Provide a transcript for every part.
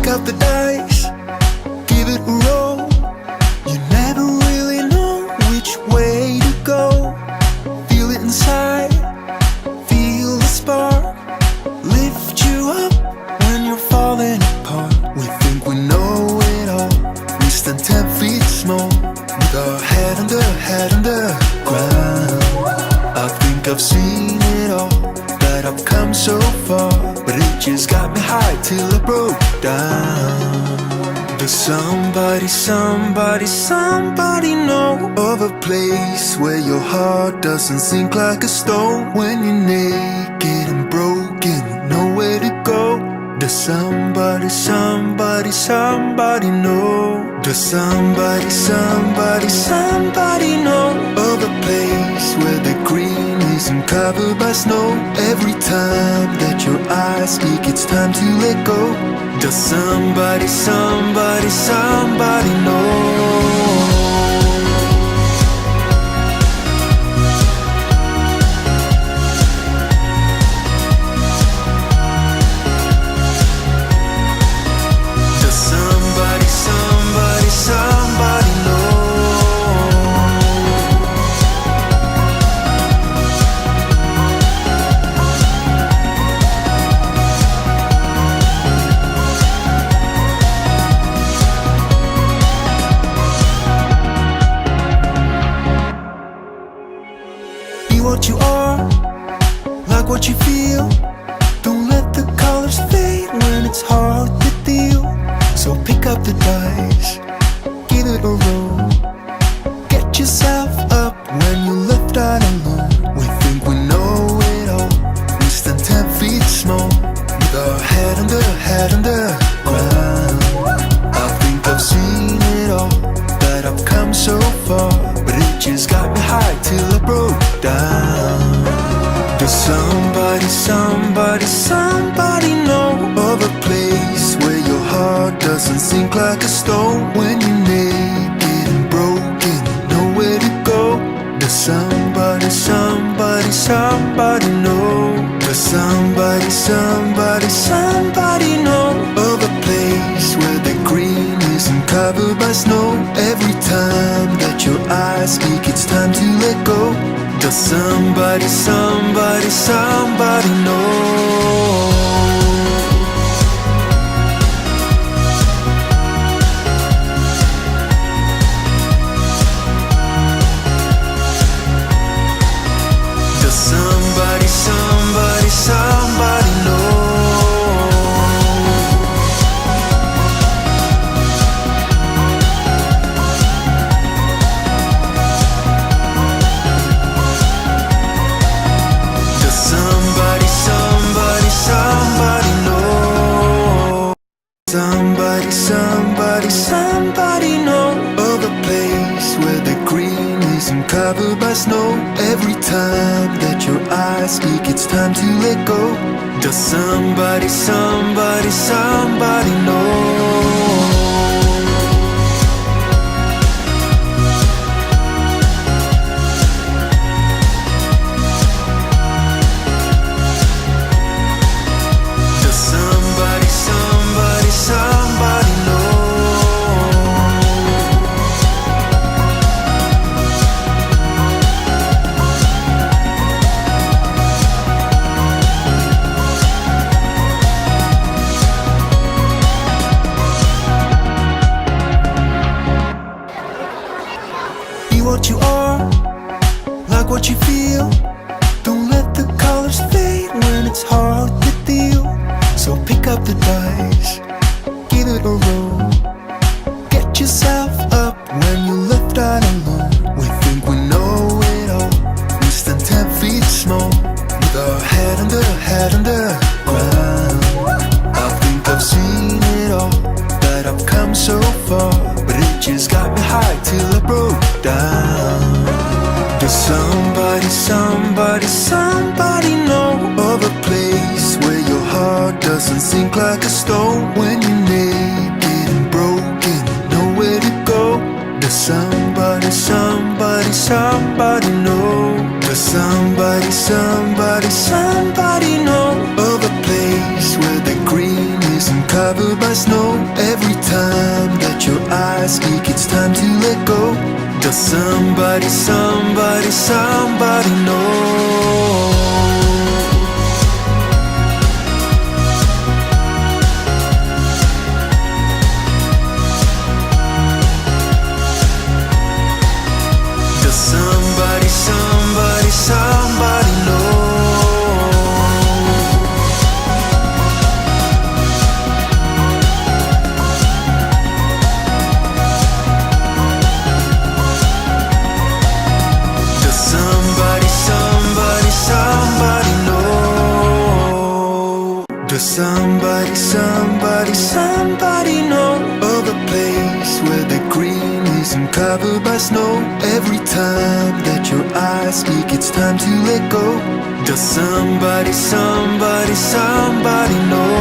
up the dice, give it a roll. You never really know which way to go. Feel it inside, feel the spark, lift you up when you're falling apart. We think we know it all, we stand 10 feet small, with our head under ground. I think I've seen it all, that I've come so far, but it just got me high till I broke down. Does somebody know of a place where your heart doesn't sink like a stone? When you're naked and broken, nowhere to go. Does somebody know? Does somebody know of a place where the green isn't covered by snow? Every time that your eyes speak, it's time to let go. Does somebody know? Somebody know. Be what you are, like what you feel. Don't let the colors fade when it's hard to deal. So pick up the dice, give it a roll. Get yourself up when you're left out alone. We think we know it all, we stand 10 feet small, with our head under ground. I think I've seen it all, that I've come so far, but it just got me high till I broke down. Does somebody know of a place where your heart doesn't sink like a stone? When you're naked and broken, nowhere to go. Does somebody know? Does somebody know of a place where the green isn't covered by snow? Every time that your eyes speak, it's time to let go. Does somebody know? Somebody know. Does somebody know? Somebody know of a place where the green isn't covered by snow? Every time that your eyes speak, it's time to let go. Does somebody know? Somebody know. Be what you are, like what you feel. Don't let the colors fade when it's hard to deal. So pick up the dice, give it a roll. Get yourself up when you're left out alone. We think we know it all, we stand 10 feet small, with our head under ground. I think I've seen it all, that I've come so far, but it just got me high till I broke down. Does somebody know of a place where your heart doesn't sink like a stone? When you're naked and broken, nowhere to go. Does somebody know? Does somebody know of a place where the green isn't covered covered by snow. Every time that your eyes speak, it's time to let go. Does somebody, somebody, somebody know? Does somebody, somebody, somebody know? Does somebody, somebody, somebody know of a place where the green isn't covered by snow? Every time that your eyes speak, it's time to let go. Does somebody, somebody, somebody know?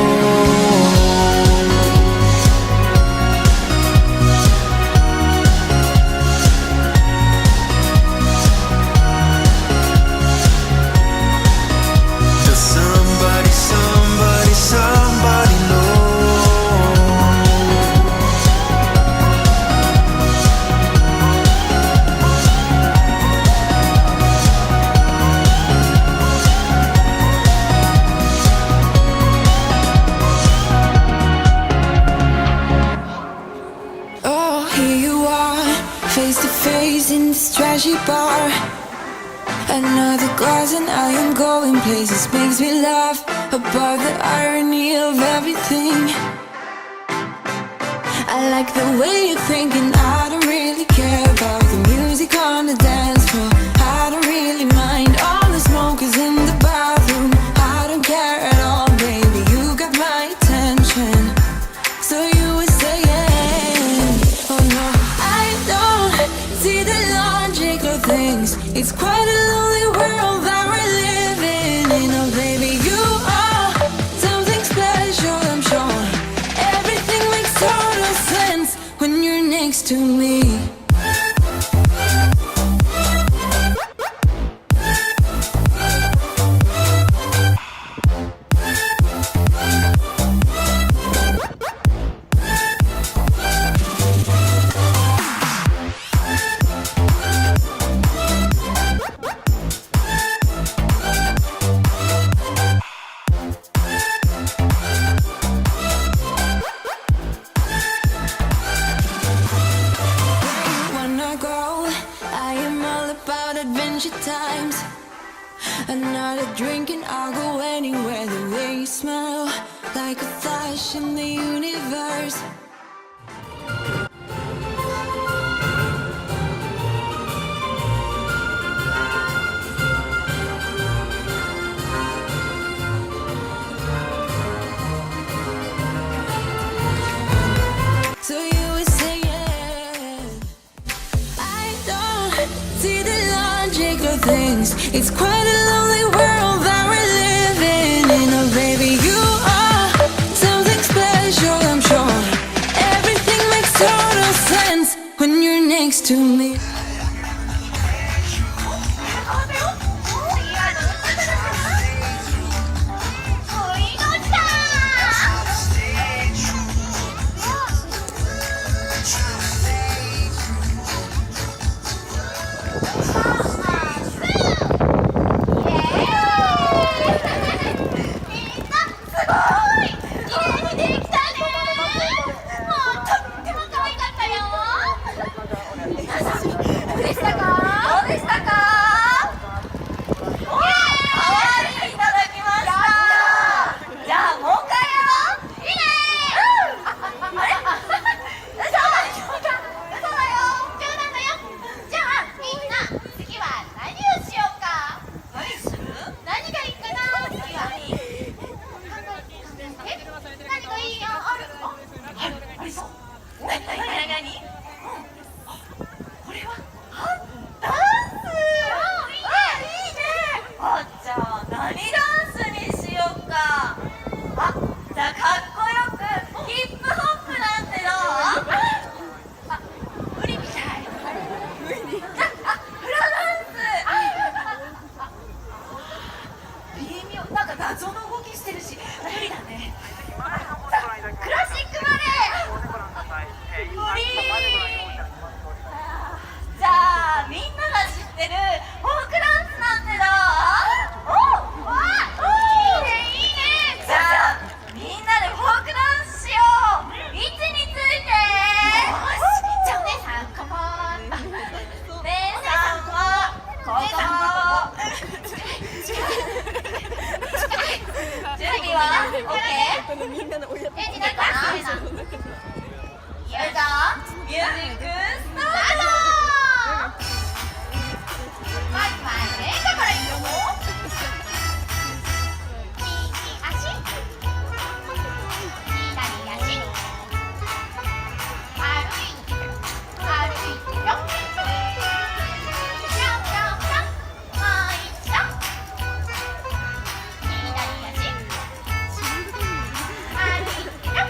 Bar. Another glass and I am going places. Makes me laugh about the irony of everything. I like the way you're thinking. I don't really care about the music on the dance floor. I don't really mind all the smokers in the bathroom. I don't care at all, baby. You got my attention. So you were saying, oh no, I don't see the logic of things. It's quite a lonely world that we're living in. Oh baby, you are something special, I'm sure. Everything makes total sense when you're next to me. Times another drink and I'll go anywhere. The way you smell, like a flash in the universe. So you were saying, I don't see the logic of things. It's quite a lonely world that we're living in. Oh baby, you are something special, I'm sure. Everything makes total sense when you're next to me. みんなの親エンジンかな？よいしょ。ミュージックスタート。まずは正座からいくよ。右足、左足、歩いてよ。ぴょんぴょんぴょん。もう一度。左足、歩いてよ。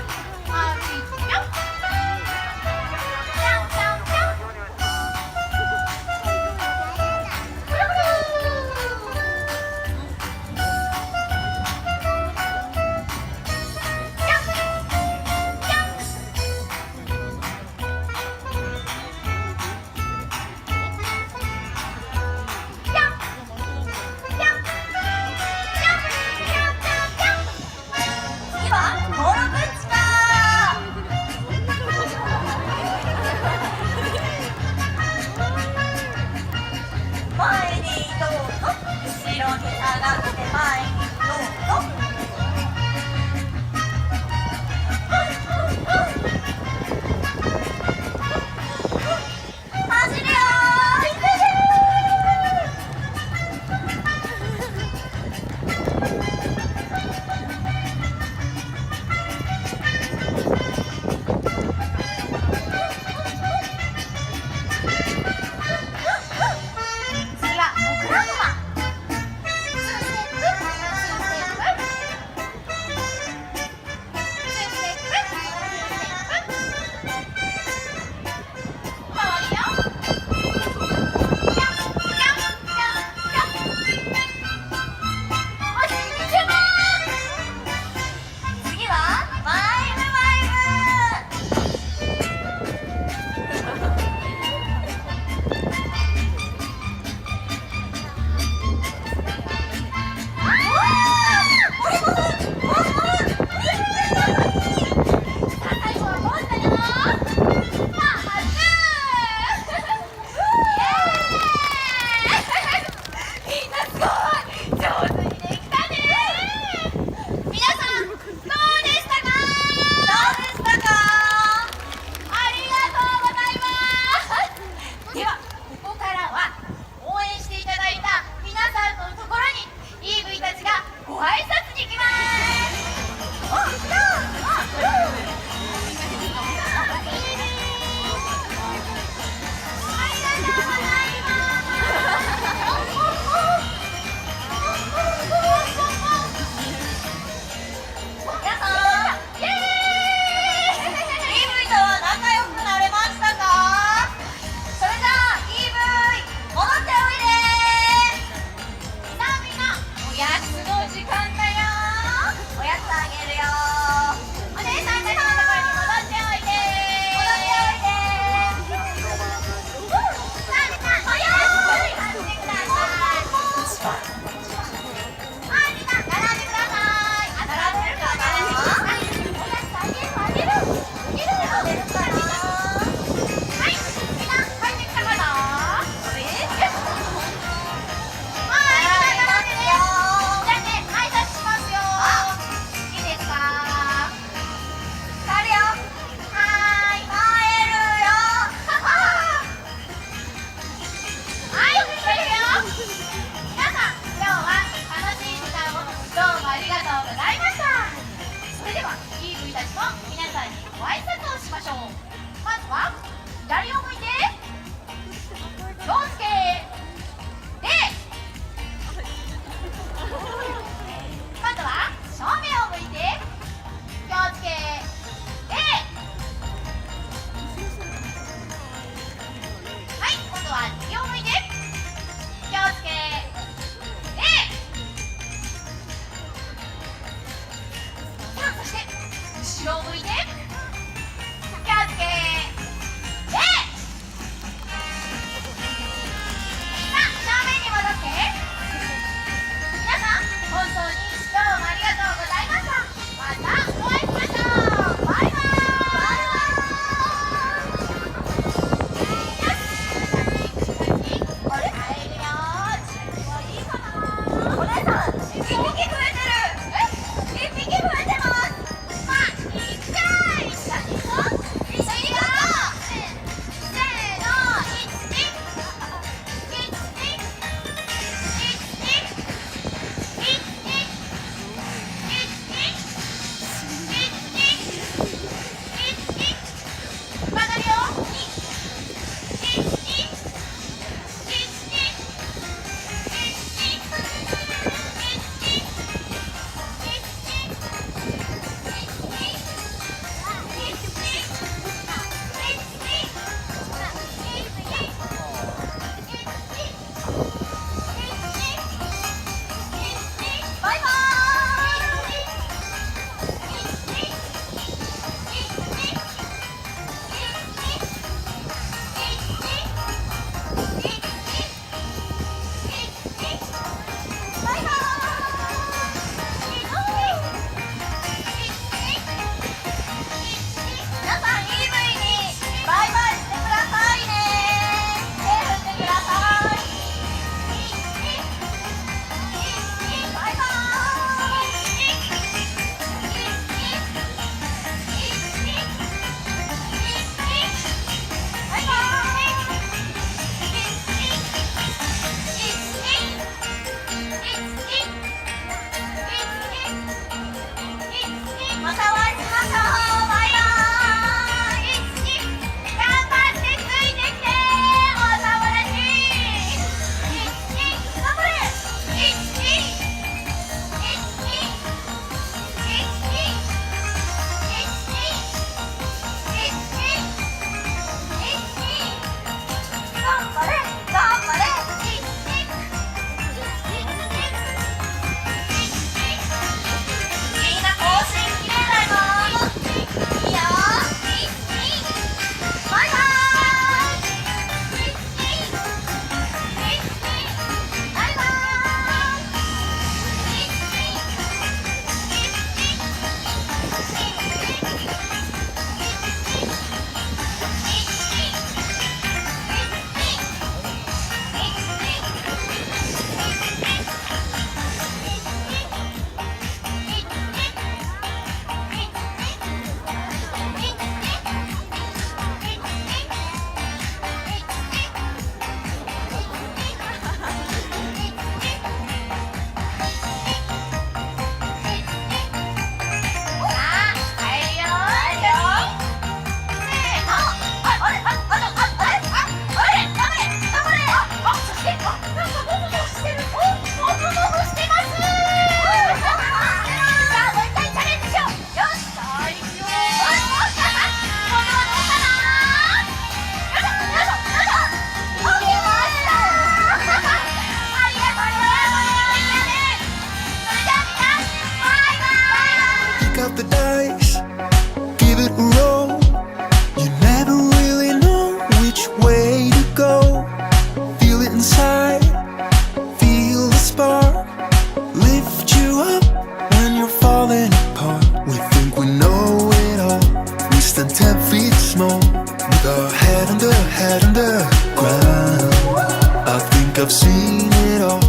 think I've seen it all,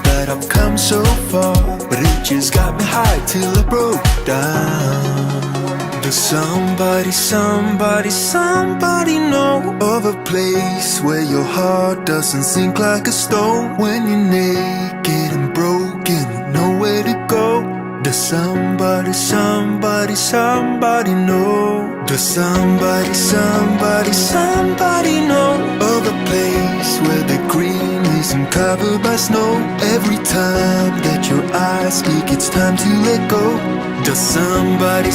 that I've come so far, but it just got me high till I broke down. Does somebody know of a place where your heart doesn't sink like a stone? When you're naked and broken with nowhere to go. Does somebody know? Does somebody know of a place where the green isn't covered by snow? Every time that your eyes speak, it's time to let go. Does somebody